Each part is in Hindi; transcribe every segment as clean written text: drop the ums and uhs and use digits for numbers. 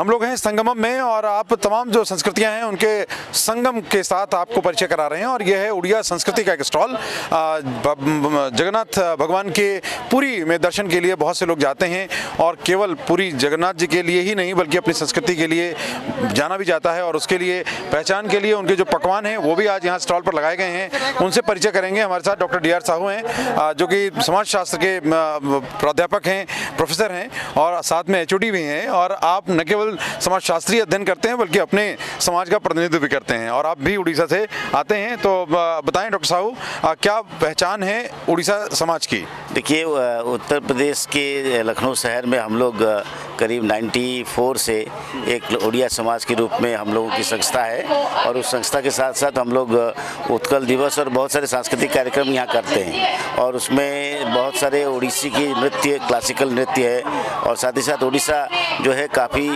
हम लोग हैं संगमम में और आप तमाम जो संस्कृतियां हैं उनके संगम के साथ आपको परिचय करा रहे हैं। और यह है उड़िया संस्कृति का एक स्टॉल। जगन्नाथ भगवान के पुरी में दर्शन के लिए बहुत से लोग जाते हैं और केवल पुरी जगन्नाथ जी के लिए ही नहीं बल्कि अपनी संस्कृति के लिए जाना भी जाता है और उसके लिए पहचान के लिए उनके जो पकवान हैं वो भी आज यहाँ स्टॉल पर लगाए गए हैं। उनसे परिचय करेंगे। हमारे साथ डॉक्टर डी आर साहू हैं जो कि समाजशास्त्र के प्राध्यापक हैं, प्रोफेसर हैं और साथ में HOD भी हैं। और आप न केवल समाजशास्त्रीय अध्ययन करते हैं बल्कि अपने समाज का प्रतिनिधित्व भी करते हैं और आप भी उड़ीसा से आते हैं। तो बताएं डॉक्टर साहू, क्या पहचान है उड़ीसा समाज की? देखिए, उत्तर प्रदेश के लखनऊ शहर में हम लोग करीब 94 से एक उड़िया समाज के रूप में हम लोगों की संस्था है और उस संस्था के साथ साथ हम लोग उत्कल दिवस और बहुत सारे सांस्कृतिक कार्यक्रम यहाँ करते हैं और उसमें बहुत सारे उड़ीसी की नृत्य, क्लासिकल नृत्य है और साथ ही साथ उड़ीसा जो है काफ़ी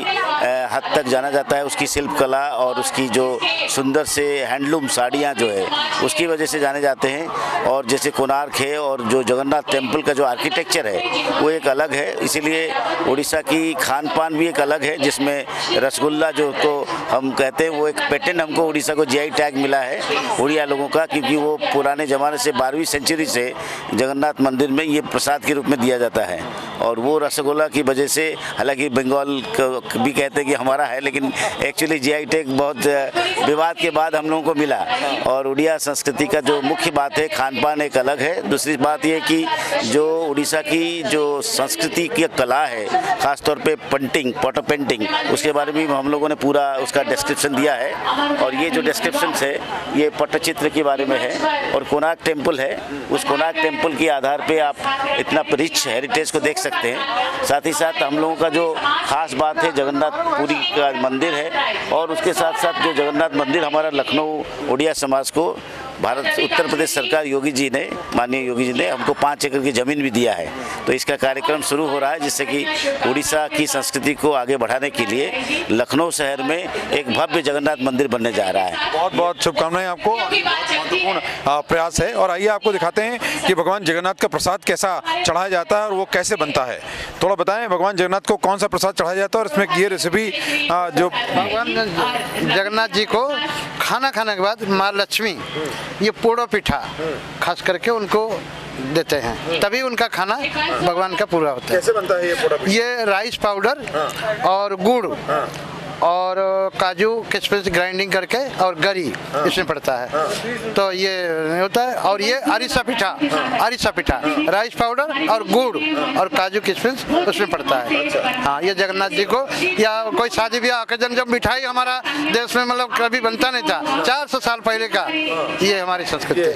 हद तक जाना जाता है उसकी शिल्प कला और उसकी जो सुंदर से हैंडलूम साड़ियाँ जो है उसकी वजह से जाने जाते हैं। और जैसे कोणार्क है और जो जगन्नाथ टेम्पल का जो आर्किटेक्चर है वो एक अलग है, इसीलिए उड़ीसा की खान पान भी एक अलग है जिसमें रसगुल्ला जो को हम कहते हैं वो एक पेटेंट हमको उड़ीसा को GI टैग मिला है उड़िया लोगों का, क्योंकि वो पुराने ज़माने से 12वीं सेंचुरी से जगन्नाथ मंदिर में ये प्रसाद के रूप में दिया जाता है। और वो रसगुल्ला की वजह से, हालांकि बंगाल भी कहते हैं कि हमारा है, लेकिन एक्चुअली GI टैग बहुत विवाद के बाद हम लोगों को मिला। और उड़िया संस्कृति का जो मुख्य बात है, खान पान एक अलग है। दूसरी बात ये कि जो उड़ीसा की जो संस्कृति की कला है, ख़ासतौर पे पेंटिंग, पॉटर पेंटिंग, उसके बारे में हम लोगों ने पूरा उसका डिस्क्रिप्शन दिया है। और ये जो डिस्क्रिप्शन है ये पट्टचित्र के बारे में है और कोणार्क टेम्पल है, उस कोणार्क टेम्पल के आधार पे आप इतना रिच हेरिटेज को देख सकते हैं। साथ ही साथ हम लोगों का जो खास बात है जगन्नाथपुरी का मंदिर है और उसके साथ साथ जो जगन्नाथ मंदिर हमारा लखनऊ उड़िया समाज को भारत उत्तर प्रदेश सरकार योगी जी ने, माननीय योगी जी ने हमको 5 एकड़ की ज़मीन भी दिया है। तो इसका कार्यक्रम शुरू हो रहा है जिससे कि उड़ीसा की संस्कृति को आगे बढ़ाने के लिए लखनऊ शहर में एक भव्य जगन्नाथ मंदिर बनने जा रहा है। बहुत बहुत शुभकामनाएं आपको, महत्वपूर्ण प्रयास है। और आइए आपको दिखाते हैं कि भगवान जगन्नाथ का प्रसाद कैसा चढ़ाया जाता है और वो कैसे बनता है। थोड़ा बताएं भगवान जगन्नाथ को कौन सा प्रसाद चढ़ाया जाता है और इसमें ये रेसिपी जो भगवान जगन्नाथ जी को खाना खाने के बाद माँ लक्ष्मी ये पोड़ो पिठा खास करके उनको देते हैं, तभी उनका खाना भगवान का पूरा होता है। कैसे बनता है ये पोड़ा पिठा? ये राइस पाउडर और गुड़ और काजू किशमिश ग्राइंडिंग करके और गरी इसमें पड़ता है, तो ये होता है। और ये अरिसा पिठा राइस पाउडर और गुड़ और काजू किशमिश उसमें पड़ता है। हाँ, ये जगन्नाथ जी को या कोई शादी ब्याह ओकेजन जब मिठाई हमारा देश में मतलब कभी बनता नहीं था, 400 साल पहले का ये हमारी संस्कृति है।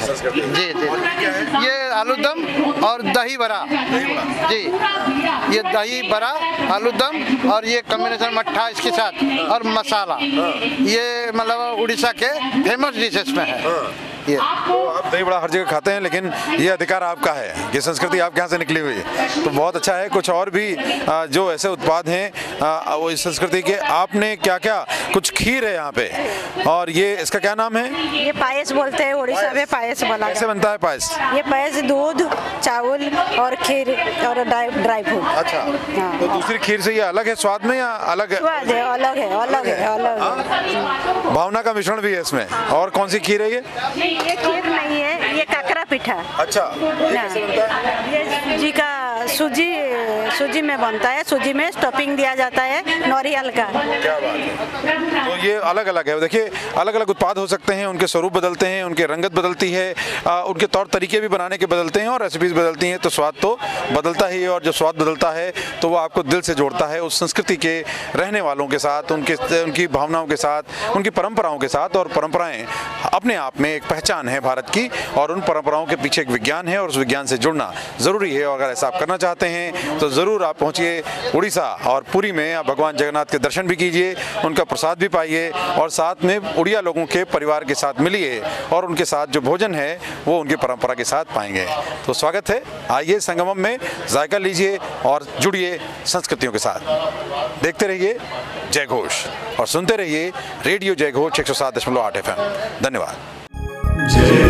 जी जी, ये आलू दम और दही बड़ा जी, ये दही बड़ा आलू दम और ये कॉम्बिनेशन मट्ठा इसके साथ और मसाला, ये मतलब उड़ीसा के फेमस डिशेस में है। ये तो आप दही बड़ा हर जगह खाते हैं लेकिन ये अधिकार आपका है, ये संस्कृति आपके यहाँ से निकली हुई है, तो बहुत अच्छा है। कुछ और भी जो ऐसे उत्पाद हैं वो इस संस्कृति के, आपने क्या क्या, कुछ खीर है यहाँ पे और ये इसका क्या नाम है? ये पायस बोलते हैं, उड़ीसा में पायस बोला। कैसे बनता है पायस? ये पायस दूध, चावल और खीर और ड्राई फ्रूट। अच्छा, हाँ। तो दूसरी खीर से ये अलग है स्वाद में या अलग है? स्वाद है, अलग है, अलग है, अलग है। भावना का मिश्रण भी है इसमें। और कौन सी खीर है ये? ये खीर नहीं है, ये काकरा पिठा। अच्छा, ये कैसे बनता है? ये सूजी का, सूजी में बनता है, सूजी में स्टफिंग दिया जाता है नारियल का। क्या बात है। तो ये अलग अलग है, देखिए अलग अलग उत्पाद हो सकते हैं, उनके स्वरूप बदलते हैं, उनके रंगत बदलती है, उनके तौर तरीके भी बनाने के बदलते हैं और रेसिपीज बदलती हैं, तो स्वाद तो बदलता ही है। और जब स्वाद बदलता है तो वो आपको दिल से जोड़ता है उस संस्कृति के रहने वालों के साथ, उनकी भावनाओं के साथ, उनकी परंपराओं के साथ। और परंपराएं अपने आप में एक पहचान है भारत की और उन परंपराओं के पीछे एक विज्ञान है और उस विज्ञान से जुड़ना ज़रूरी है। और अगर ऐसा आप करना चाहते हैं तो ज़रूर आप पहुँचिए उड़ीसा और पुरी में, आप भगवान जगन्नाथ के दर्शन भी कीजिए, उनका प्रसाद भी पाइए और साथ में उड़िया लोगों के परिवार के साथ मिलिए और उनके साथ जो भोजन है वो उनकी परंपरा के साथ पाएंगे। तो स्वागत है, आइए संगमम में जायका लीजिए और जुड़िए संस्कृतियों के साथ। देखते रहिए जय घोष और सुनते रहिए रेडियो जय घोष 107.8 FM। धन्यवाद।